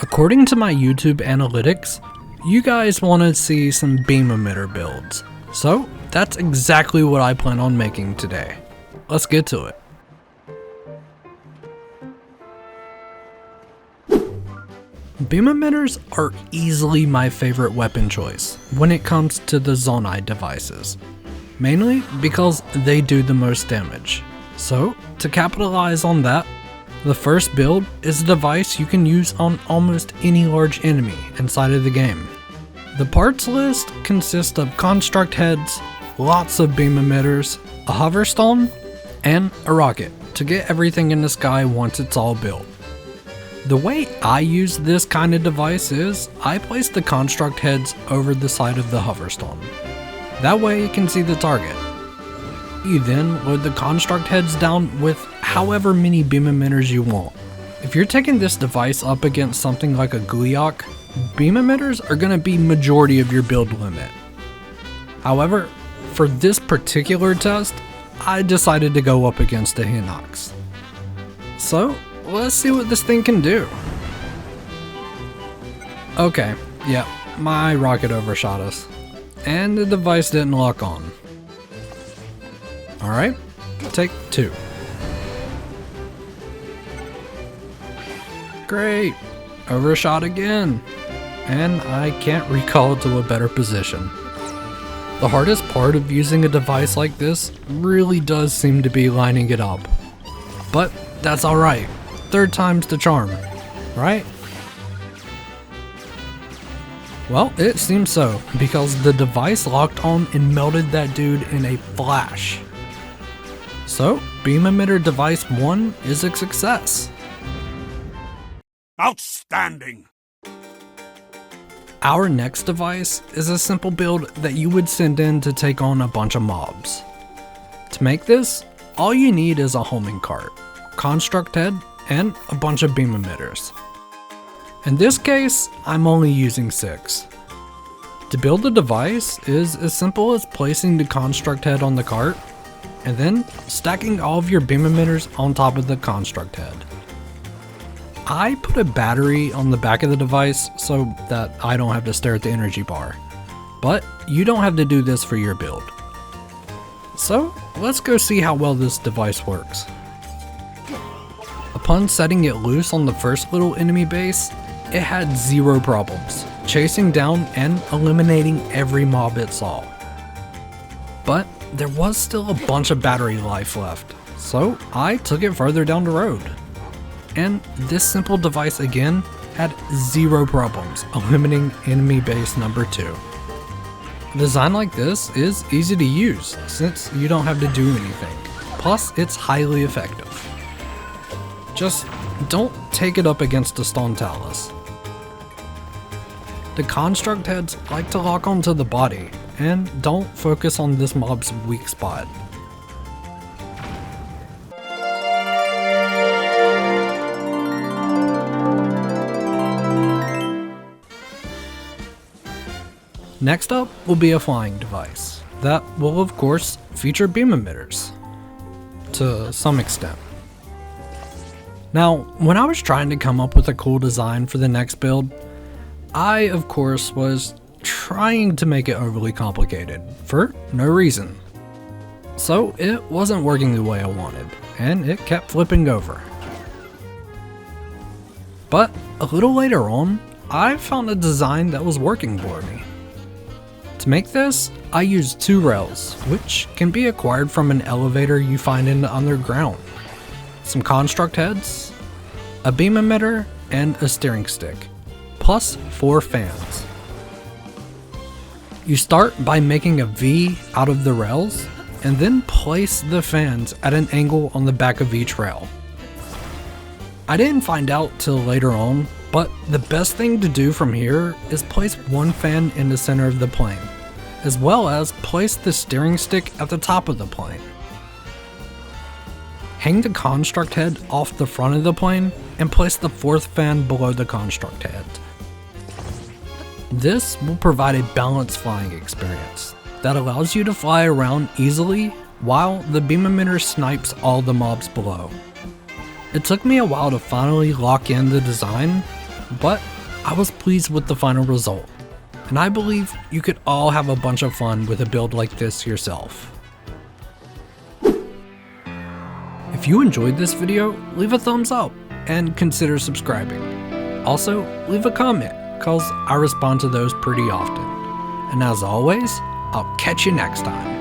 According to my YouTube analytics, you guys want to see some beam emitter builds, so that's exactly what I plan on making today. Let's get to it. Beam emitters are easily my favorite weapon choice when it comes to the Zonai devices, mainly because they do the most damage. So, to capitalize on that, the first build is a device you can use on almost any large enemy inside of the game. The parts list consists of construct heads, lots of beam emitters, a hover stone, and a rocket to get everything in the sky once it's all built. The way I use this kind of device is I place the construct heads over the side of the hover stone. That way you can see the target. You then load the construct heads down with however many beam emitters you want. If you're taking this device up against something like a Gliok, beam emitters are going to be majority of your build limit. However, for this particular test, I decided to go up against a Hinox. So, let's see what this thing can do. Okay, yeah, my rocket overshot us, and the device didn't lock on. Alright, take 2. Great, overshot again, and I can't recall to a better position. The hardest part of using a device like this really does seem to be lining it up. But that's alright, 3rd time's the charm, right? Well, it seems so, because the device locked on and melted that dude in a flash. So, beam emitter device 1 is a success. Outstanding! Our next device is a simple build that you would send in to take on a bunch of mobs. To make this, all you need is a homing cart, construct head, and a bunch of beam emitters. In this case, I'm only using 6. To build the device is as simple as placing the construct head on the cart, and then stacking all of your beam emitters on top of the construct head. I put a battery on the back of the device so that I don't have to stare at the energy bar, but you don't have to do this for your build. So let's go see how well this device works. Upon setting it loose on the first little enemy base, it had 0 problems, chasing down and eliminating every mob it saw. But there was still a bunch of battery life left, so I took it further down the road. And this simple device again had 0 problems eliminating enemy base number 2. A design like this is easy to use since you don't have to do anything, plus it's highly effective. Just don't take it up against a stone talus. The construct heads like to lock onto the body, and don't focus on this mob's weak spot. Next up will be a flying device that will of course feature beam emitters, to some extent. Now, when I was trying to come up with a cool design for the next build, I of course was trying to make it overly complicated, for no reason. So it wasn't working the way I wanted, and it kept flipping over. But a little later on, I found a design that was working for me. To make this, I used 2 rails, which can be acquired from an elevator you find in the underground, some construct heads, a beam emitter, and a steering stick, plus 4 fans. You start by making a V out of the rails, and then place the fans at an angle on the back of each rail. I didn't find out till later on, but the best thing to do from here is place 1 fan in the center of the plane, as well as place the steering stick at the top of the plane. Hang the construct head off the front of the plane and place the 4th fan below the construct head. This will provide a balanced flying experience that allows you to fly around easily while the beam emitter snipes all the mobs below. It took me a while to finally lock in the design, but I was pleased with the final result, and I believe you could all have a bunch of fun with a build like this yourself. If you enjoyed this video, leave a thumbs up and consider subscribing. Also, leave a comment, cause I respond to those pretty often. And as always, I'll catch you next time.